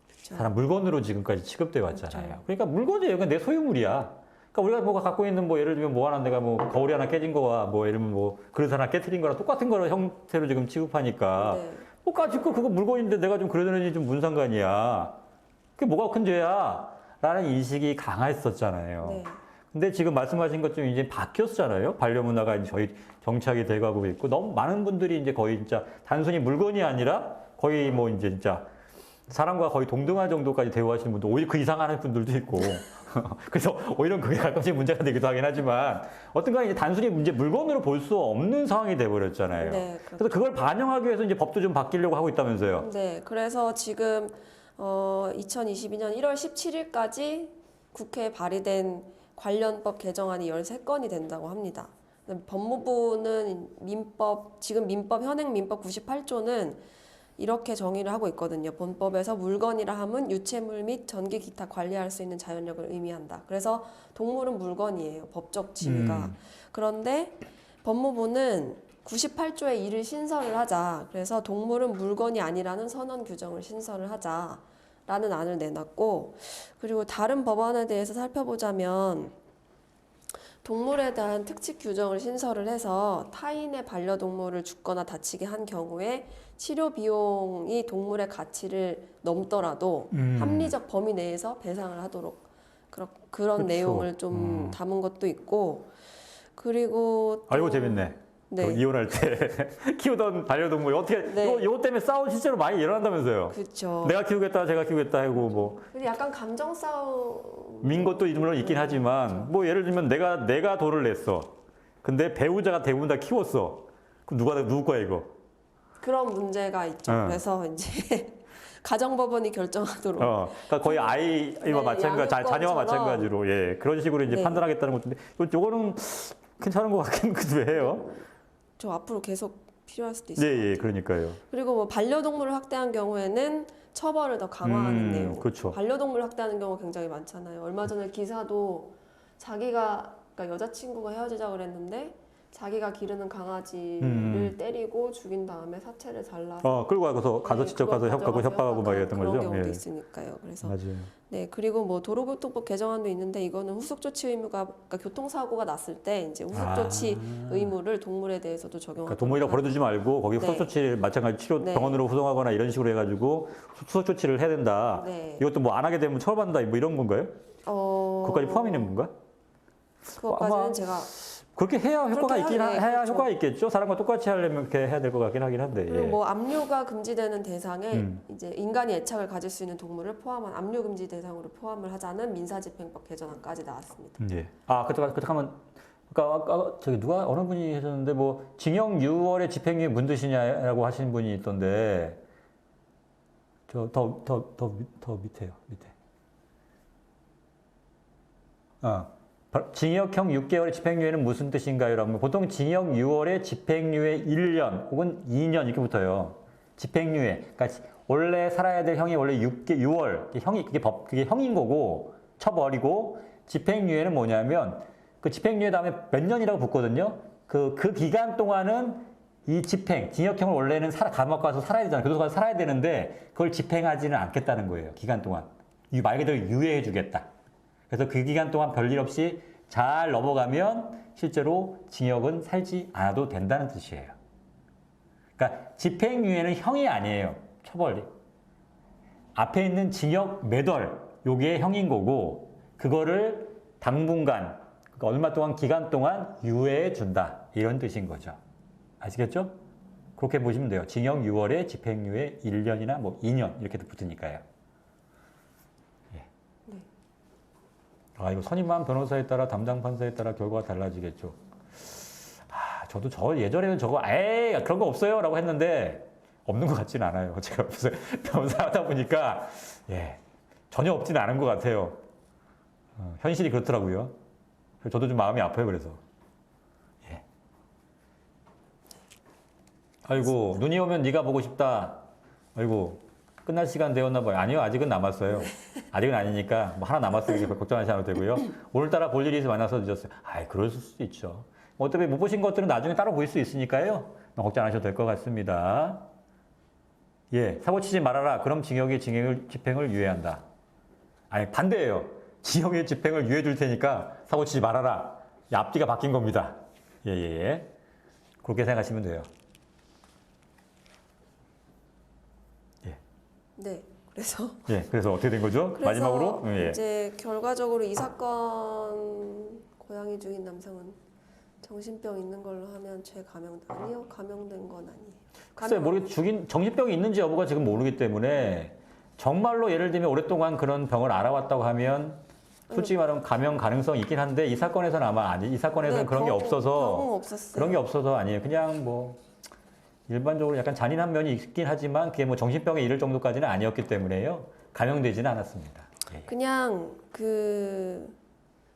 B: 그렇죠.
A: 사람 물건으로 지금까지 취급돼 왔잖아요. 그러니까 물건이에요. 그냥 내 소유물이야. 그러니까 우리가 뭐가 갖고 있는 뭐 예를 들면 뭐 하나 내가 뭐 거울이 하나 깨진 거와 뭐 예를 들면 뭐 그릇 하나 깨트린 거랑 똑같은 거를 형태로 지금 취급하니까
B: 네.
A: 뭐 가지고 그거 물건인데 내가 좀 그러더니 좀 무슨 상관이야. 그게 뭐가 큰 죄야. 라는 인식이 강했었잖아요.
B: 네.
A: 근데 지금 말씀하신 것좀 이제 바뀌었잖아요. 반려문화가 이제 저희 정착이 돼가고 있고 너무 많은 분들이 이제 거의 진짜 단순히 물건이 아니라 거의 뭐 이제 진짜 사람과 거의 동등한 정도까지 대우하시는 분도 오히려 그 이상 하는 분들도 있고. 그래서 오히려 그게 가끔씩 문제가 되기도 하긴 하지만 어떤가 이제 단순히 이제 물건으로 볼 수 없는 상황이 돼버렸잖아요.
B: 네,
A: 그래서 그걸 반영하기 위해서 이제 법도 좀 바뀌려고 하고 있다면서요.
B: 네, 그래서 지금 2022년 1월 17일까지 국회에 발의된 관련법 개정안이 13건이 된다고 합니다. 법무부는 지금 현행 민법 98조는 이렇게 정의를 하고 있거든요. 본법에서 물건이라 함은 유체물 및 전기 기타 관리할 수 있는 자연력을 의미한다. 그래서 동물은 물건이에요. 법적 지위가. 그런데 법무부는 98조에 이를 신설을 하자. 그래서 동물은 물건이 아니라는 선언 규정을 신설을 하자라는 안을 내놨고, 그리고 다른 법안에 대해서 살펴보자면 동물에 대한 특칙 규정을 신설을 해서 타인의 반려동물을 죽거나 다치게 한 경우에 치료 비용이 동물의 가치를 넘더라도 합리적 범위 내에서 배상을 하도록 그런
A: 그렇죠.
B: 내용을 좀 담은 것도 있고, 그리고 또
A: 아이고 재밌네.
B: 네.
A: 이혼할 때 키우던 반려동물 어떻게
B: 네.
A: 이거 때문에 싸움 실제로 많이 일어난다면서요.
B: 그렇죠.
A: 내가 키우겠다, 제가 키우겠다 하고 뭐
B: 근데 약간 감정 싸움
A: 민 것도 물론 있긴 하지만 뭐 예를 들면 내가 돈을 냈어. 근데 배우자가 대부분 다 키웠어. 그럼 누구 거야 이거?
B: 그런 문제가 있죠. 그래서 이제 가정법원이 결정하도록.
A: 그러니까 거의 아이와 마찬가지, 자녀와
B: 양육권처럼.
A: 마찬가지로 예 그런 식으로 이제
B: 네.
A: 판단하겠다는 것인데 요거는 괜찮은 것 같기도 해요.
B: 저 앞으로 계속 필요할 수도 있어요.
A: 예, 예, 그러니까요.
B: 그리고 뭐 반려동물을 학대한 경우에는 처벌을 더 강화하는 내용.
A: 그렇죠.
B: 반려동물 학대하는 경우 굉장히 많잖아요. 얼마 전에 기사도 그러니까 여자친구가 헤어지자 그랬는데 자기가 기르는 강아지를 때리고 죽인 다음에 사체를 잘라서
A: 끌고 가서 직접 가서 협박하고 막 이랬던
B: 그런
A: 거죠.
B: 경우도
A: 예.
B: 있으니까요. 그래서
A: 맞아요.
B: 네, 그리고 뭐 도로교통법 개정안도 있는데 이거는 후속 조치 의무가 그러니까 교통사고가 났을 때 이제 후속 조치 의무를 동물에 대해서도 적용하고
A: 그러니까 동물이라 버려두지 말고 거기 후속
B: 네.
A: 조치를 마찬가지 치료
B: 네.
A: 병원으로 후송하거나 이런 식으로 해가지고 후속 조치를 해야 된다.
B: 네.
A: 이것도 뭐 안 하게 되면 처벌받는다 뭐 이런 건가요? 그것까지 포함이 되는 건가?
B: 그것까지는
A: 아마
B: 제가
A: 그렇게 해야 효과가
B: 그렇게
A: 있긴 해야
B: 그렇죠.
A: 효과가 있겠죠. 사람과 똑같이 하려면 그렇게 해야 될 것 같긴 하긴 한데.
B: 그리고
A: 예.
B: 뭐 압류가 금지되는 대상에 이제 인간이 애착을 가질 수 있는 동물을 포함한 압류 금지 대상으로 포함을 하자는 민사집행법 개정안까지 나왔습니다.
A: 예. 그렇다면 아까 저기 누가 어느 분이 하셨는데 뭐 징역 6월에 집행유예 무슨 뜻이냐라고 하신 분이 있던데 저 더 밑에요. 밑에. 징역형 6개월의 집행유예는 무슨 뜻인가요? 라면 보통 징역 6월에 집행유예 1년 혹은 2년 이렇게 붙어요. 집행유예. 그러니까 원래 살아야 될 형이 원래 6월. 그게 형인 거고 처벌이고 집행유예는 뭐냐면 그 집행유예 다음에 몇 년이라고 붙거든요. 그 기간 동안은 이 징역형을 원래는 감옥 가서 살아야 되잖아요. 교도소 가서 살아야 되는데 그걸 집행하지는 않겠다는 거예요. 기간 동안. 말 그대로 유예해 주겠다. 그래서 그 기간 동안 별일 없이 잘 넘어가면 실제로 징역은 살지 않아도 된다는 뜻이에요. 그러니까 집행유예는 형이 아니에요. 처벌이. 앞에 있는 징역 몇 월, 요게 형인 거고 그거를 당분간, 그러니까 얼마 동안 기간 동안 유예해 준다. 이런 뜻인 거죠. 아시겠죠? 그렇게 보시면 돼요. 징역 6월에 집행유예 1년이나 뭐 2년 이렇게도 붙으니까요. 이거 선임한 변호사에 따라 담당 판사에 따라 결과가 달라지겠죠. 저도 예전에는 그런 거 없어요 라고 했는데 없는 것 같진 않아요. 제가 무슨 변호사 하다 보니까 전혀 없진 않은 것 같아요. 현실이 그렇더라고요. 저도 좀 마음이 아파요. 그래서 아이고 눈이 오면 네가 보고 싶다. 아이고 끝날 시간 되었나 봐요. 아니요, 아직은 남았어요. 아직은 아니니까 뭐 하나 남았으니까 걱정하지 않아도 되고요. 오늘따라 볼 일이 많아서 늦었어요. 아이, 그럴 수도 있죠. 어차피 못 보신 것들은 나중에 따로 보일 수 있으니까요. 걱정 안 하셔도 될 것 같습니다. 예, 사고 치지 말아라. 그럼 징역의 집행을 유예한다. 아니, 반대예요. 징역의 집행을 유예해 줄 테니까 사고 치지 말아라. 이 앞뒤가 바뀐 겁니다. 예, 예, 예. 그렇게 생각하시면 돼요.
B: 네. 그래서
A: 예, 그래서 어떻게 된 거죠?
B: 그래서
A: 마지막으로? 예.
B: 이제 결과적으로 이 사건 고양이 주인 남성은 정신병 있는 걸로 하면 아니요, 감형된 건 아니에요.
A: 글쎄요, 정신병이 있는지 여부가 지금 모르기 때문에 정말로 예를 들면 오랫동안 그런 병을 알아왔다고 하면 솔직히 말하면 감형 가능성이 있긴 한데 이 사건에서는 이 사건에서는
B: 네,
A: 그런 게
B: 병은
A: 없어서
B: 없었어요.
A: 그런 게 없어서 아니에요. 그냥 뭐 일반적으로 약간 잔인한 면이 있긴 하지만 그게 뭐 정신병에 이를 정도까지는 아니었기 때문에요. 감형되지는 않았습니다. 예.
B: 그냥 그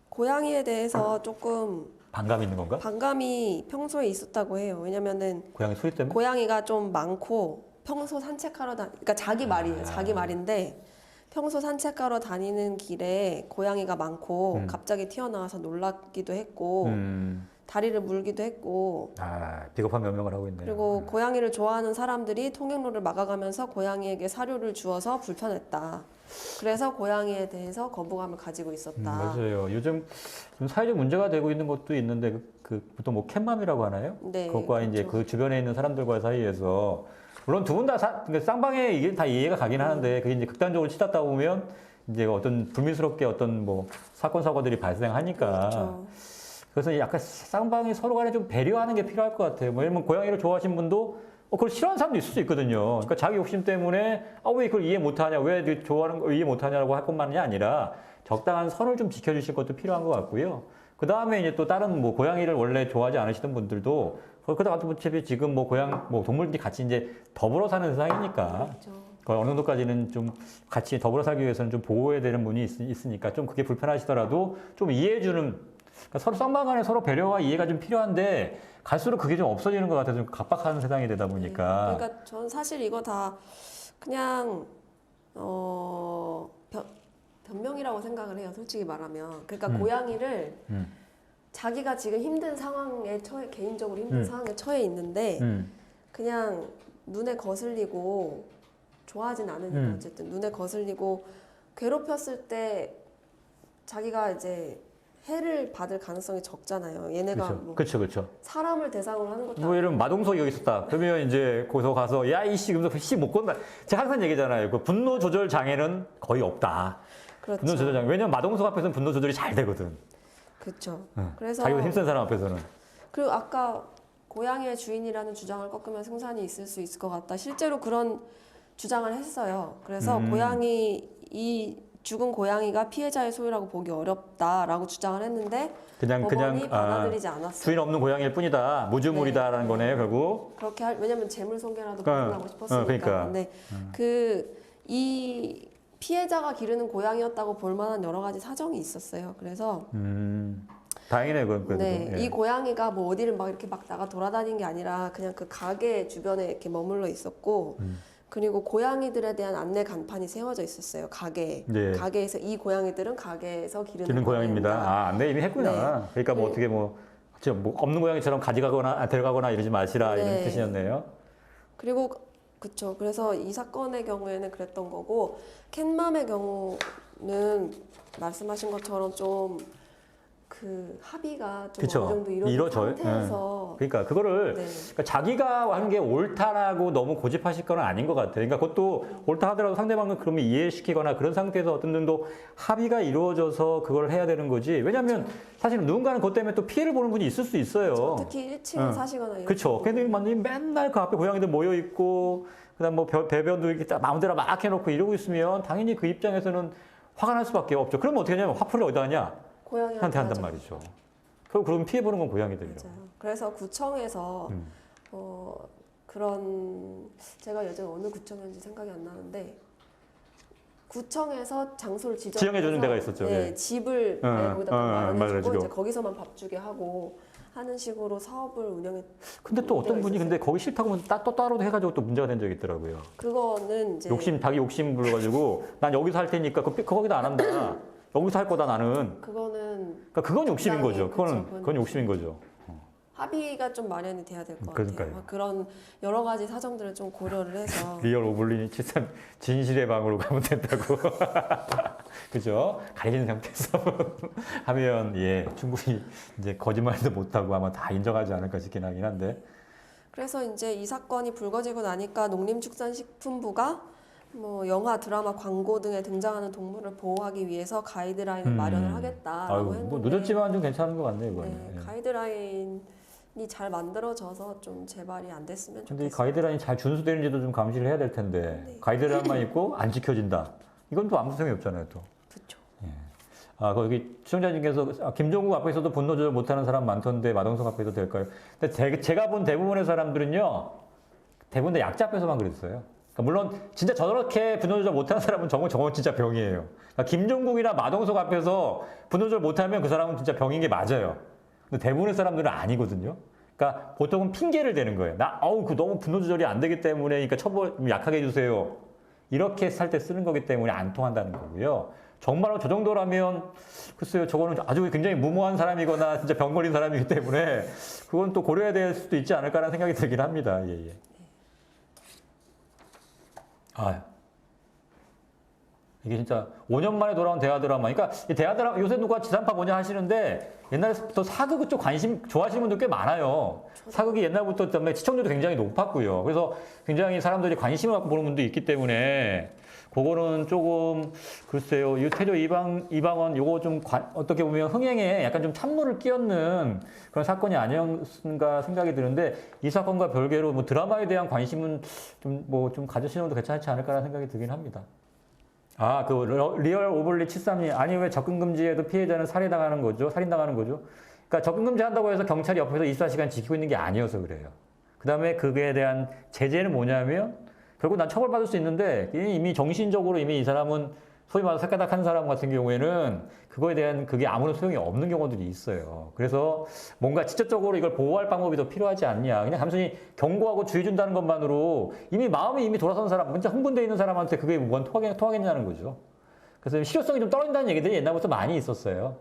B: 고양이에 대해서 조금
A: 반감이 있는 건가?
B: 반감이 평소에 있었다고 해요. 왜냐면은
A: 고양이 소리 때문에?
B: 고양이가 좀 많고 평소 산책하러 그러니까 자기 말이에요. 자기 말인데 평소 산책하러 다니는 길에 고양이가 많고 갑자기 튀어나와서 놀라기도 했고 다리를 물기도 했고
A: 비겁한 변명을 하고 있네요.
B: 그리고 고양이를 좋아하는 사람들이 통행로를 막아가면서 고양이에게 사료를 주어서 불편했다. 그래서 고양이에 대해서 거부감을 가지고 있었다.
A: 맞아요. 요즘 좀 사회적 문제가 되고 있는 것도 있는데 보통 뭐 캣맘이라고 하나요?
B: 네,
A: 그것과 이제
B: 그렇죠.
A: 그 주변에 있는 사람들과 사이에서 물론 두 분 다 그러니까 쌍방에 이게 다 이해가 가긴 하는데 그게 이제 극단적으로 치닫다 보면 이제 어떤 불미스럽게 어떤 뭐 사건 사고들이 발생하니까
B: 그렇죠.
A: 그래서 약간 쌍방이 서로 간에 좀 배려하는 게 필요할 것 같아요. 뭐 예를 들면 고양이를 좋아하시는 분도 그걸 싫어하는 사람도 있을 수 있거든요. 그러니까 자기 욕심 때문에 왜 그걸 이해 못하냐, 왜 좋아하는 거 이해 못하냐라고 할 것만이 아니라 적당한 선을 좀 지켜주실 것도 필요한 것 같고요. 그 다음에 이제 또 다른 뭐 고양이를 원래 좋아하지 않으시던 분들도 그러다 어차피 지금 뭐 동물들이 같이 이제 더불어 사는 세상이니까
B: 그렇죠.
A: 어느 정도까지는 좀 같이 더불어 살기 위해서는 좀 보호해야 되는 분이 있으니까 좀 그게 불편하시더라도 좀 이해해주는 그러니까 서로 쌍방 간에 서로 배려와 이해가 좀 필요한데 갈수록 그게 좀 없어지는 것 같아서 좀 각박한 세상이 되다 보니까.
B: 그러니까 전 사실 이거 다 그냥 변명이라고 생각을 해요. 솔직히 말하면. 그러니까 고양이를 자기가 지금 힘든 상황에 개인적으로 힘든 상황에 처해 있는데 그냥 눈에 거슬리고 좋아하진 않으니까 어쨌든 눈에 거슬리고 괴롭혔을 때 자기가 이제 해를 받을 가능성이 적잖아요. 얘네가 뭐
A: 그렇죠.
B: 사람을 대상으로 하는 것도
A: 뭐 예를 들면 마동석이 여기 있었다. 그러면 이제 거기서 가서 야 이씨 그러면서 씨 못 건다. 제가 항상 얘기잖아요. 그 분노 조절 장애는 거의 없다.
B: 그렇죠.
A: 분노 조절 장애. 왜냐면 마동석 앞에서는 분노 조절이 잘 되거든.
B: 그렇죠.
A: 응.
B: 그래서
A: 자기보다 힘센 사람 앞에서는.
B: 그리고 아까 고양이의 주인이라는 주장을 꺾으면 승산이 있을 수 있을 것 같다. 실제로 그런 주장을 했어요. 그래서 이 죽은 고양이가 피해자의 소유라고 보기 어렵다라고 주장을 했는데 법원이 받아들이지 않았어요.
A: 주인 없는 고양이일 뿐이다. 무주물이다라는 거네요, 결국.
B: 그렇게 왜냐면 재물손괴라도 벗어나고 싶었으니까.
A: 그러니까.
B: 근데 이 피해자가 기르는 고양이였다고 볼 만한 여러 가지 사정이 있었어요. 그래서
A: 다행이네요, 그래도.
B: 네,
A: 예.
B: 이 고양이가 뭐 어디를 막 이렇게 막 나가 돌아다닌 게 아니라 그냥 그 가게 주변에 이렇게 머물러 있었고 그리고 고양이들에 대한 안내 간판이 세워져 있었어요. 가게에.
A: 네.
B: 가게에서 이 고양이들은 가게에서
A: 기르는 고양이입니다. 안내 이미 했구나.
B: 네.
A: 그러니까 뭐 어떻게 뭐 없는 고양이처럼 가져가거나 데려가거나 이러지 마시라 이런
B: 네.
A: 뜻이었네요.
B: 그리고 그쵸. 그래서 이 사건의 경우에는 그랬던 거고 캣맘의 경우는 말씀하신 것처럼 좀 그 합의가 좀
A: 그쵸.
B: 어느 정도 이루어진
A: 이루어져요.
B: 상태에서
A: 그러니까 그거를
B: 네.
A: 그러니까 자기가 하는 게 옳다라고 너무 고집하실 건 아닌 것 같아요. 그러니까 그것도 옳다 하더라도 상대방은 그러면 이해시키거나 그런 상태에서 어떤 정도 합의가 이루어져서 그걸 해야 되는 거지. 왜냐하면 사실은 누군가는 그것 때문에 또 피해를 보는 분이 있을 수 있어요.
B: 특히 1층에 사시거나 이런
A: 그렇죠. 근데 맨날 그 앞에 고양이들 모여 있고 그다음 뭐 배변도 이렇게 마음대로 막 해놓고 이러고 있으면 당연히 그 입장에서는 화가 날 수밖에 없죠. 그러면 어떻게 하냐면 화풀이를 어디다 하냐?
B: 고양이한테
A: 한단 말이죠. 그럼 피해 보는 건 고양이들이요.
B: 맞아요. 그래서 구청에서 그런 제가 예전에 어느 구청이었는지 생각이 안 나는데 구청에서 장소를
A: 지정해 주는 데가 있었죠.
B: 네,
A: 예.
B: 집을 거기다 마련해주고 이제 거기서만 밥 주게 하고 하는 식으로 사업을 운영했.
A: 근데 또 어떤 분이
B: 있었어요.
A: 근데 거기 싫다고 하면 또 따로 해가지고 또 문제가 된 적이 있더라고요.
B: 그거는 이제
A: 자기 욕심 불러가지고 난 여기서 할 테니까 거기다 안 한다. 여기서 할 거다 나는.
B: 그거는
A: 그러니까 그건 욕심인 거죠.
B: 그쵸,
A: 그건 욕심인 거죠.
B: 합의가 좀 마련이 돼야 될 것
A: 그러니까요.
B: 같아요. 그런 여러 가지 사정들을 좀 고려를 해서
A: 리얼 오블린이 칠삼 진실의 방으로 가면 된다고. 그죠? 가리는 상태에서 하면 예 충분히 이제 거짓말도 못하고 아마 다 인정하지 않을까 싶긴 하긴 한데.
B: 그래서 이제 이 사건이 불거지고 나니까 농림축산식품부가 뭐 영화, 드라마, 광고 등에 등장하는 동물을 보호하기 위해서 가이드라인을 마련을 하겠다라고
A: 아유,
B: 했는데
A: 뭐 늦었지만 좀 괜찮은 것 같네요, 이거는.
B: 네,
A: 예.
B: 가이드라인이 잘 만들어져서 좀 제발이 안 됐으면
A: 근데 이
B: 좋겠어요.
A: 가이드라인이 잘 준수되는지도 좀 감시를 해야 될 텐데
B: 네.
A: 가이드라인만 있고 안 지켜진다. 이건 또 아무 소용이 없잖아요, 또.
B: 그렇죠.
A: 아, 거기 시청자님께서 김종국 앞에서도 분노 조절 못하는 사람 많던데 마동석 앞에도 될까요? 근데 제가 본 대부분의 사람들은요, 대부분 다 약자 앞에서만 그랬어요. 그러니까 물론 진짜 저렇게 분노 조절 못하는 사람은 저건 진짜 병이에요. 그러니까 김종국이나 마동석 앞에서 분노 조절 못하면 그 사람은 진짜 병인 게 맞아요. 근데 대부분의 사람들은 아니거든요. 그러니까 보통은 핑계를 대는 거예요. 그 너무 분노 조절이 안 되기 때문에, 그러니까 처벌 좀 약하게 해주세요. 이렇게 살 때 쓰는 거기 때문에 안 통한다는 거고요. 정말로 저 정도라면 글쎄요, 저거는 아주 굉장히 무모한 사람이거나 진짜 병 걸린 사람이기 때문에 그건 또 고려해야 될 수도 있지 않을까라는 생각이 들긴 합니다. 예, 예. 아, 이게 진짜 5년 만에 돌아온 대하 드라마. 그러니까 이 대하 드라마 요새 누가 지상파 뭐냐 하시는데 옛날부터 사극 쪽 관심 좋아하시는 분들 꽤 많아요. 사극이 옛날부터 때문에 시청률도 굉장히 높았고요. 그래서 굉장히 사람들이 관심을 갖고 보는 분도 있기 때문에 그거는 조금 글쎄요. 이 태조 이방원 요거 좀 어떻게 보면 흥행에 약간 좀 찬물을 끼얹는 그런 사건이 아니었는가 생각이 드는데 이 사건과 별개로 뭐 드라마에 대한 관심은 좀 가지시는 것도 괜찮지 않을까라는 생각이 들긴 합니다. 아, 그 리얼 오블리 73님 아니 왜 접근금지에도 피해자는 살인당하는 거죠? 그러니까 접근금지 한다고 해서 경찰이 옆에서 24시간 지키고 있는 게 아니어서 그래요. 그 다음에 그거에 대한 제재는 뭐냐면 결국 난 처벌받을 수 있는데 이미 정신적으로 이미 이 사람은 소위 말해서 새까닥한 사람 같은 경우에는 그거에 대한 그게 아무런 소용이 없는 경우들이 있어요. 그래서 뭔가 직접적으로 이걸 보호할 방법이 더 필요하지 않냐. 그냥 단순히 경고하고 주의 준다는 것만으로 마음이 이미 돌아선 사람, 진짜 흥분되어 있는 사람한테 그게 뭔 통하겠냐는 거죠. 그래서 실효성이 좀 떨어진다는 얘기들이 옛날부터 많이 있었어요.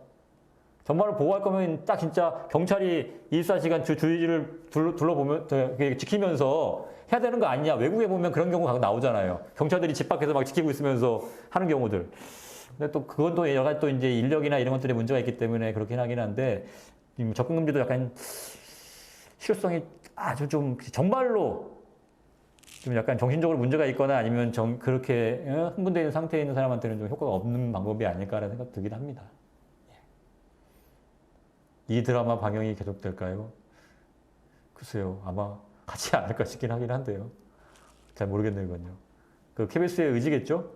A: 정말로 보호할 거면 딱 진짜 경찰이 24시간 주의를 둘러보면, 지키면서 해야 되는 거 아니냐. 외국에 보면 그런 경우가 나오잖아요. 경찰들이 집 밖에서 막 지키고 있으면서 하는 경우들. 근데 또 그건 또 여러 가지 또 이제 인력이나 이런 것들에 문제가 있기 때문에 그렇긴 하긴 한데, 접근금지도 약간 실효성이 아주 좀 정말로 좀 약간 정신적으로 문제가 있거나 아니면 그렇게 흥분되어 있는 상태에 있는 사람한테는 좀 효과가 없는 방법이 아닐까라는 생각 들긴 합니다. 이 드라마 방영이 계속될까요? 글쎄요, 아마 하지 않을까 싶긴 하긴 한데요. 잘 모르겠네요, 이건요. 그 KBS의 의지겠죠?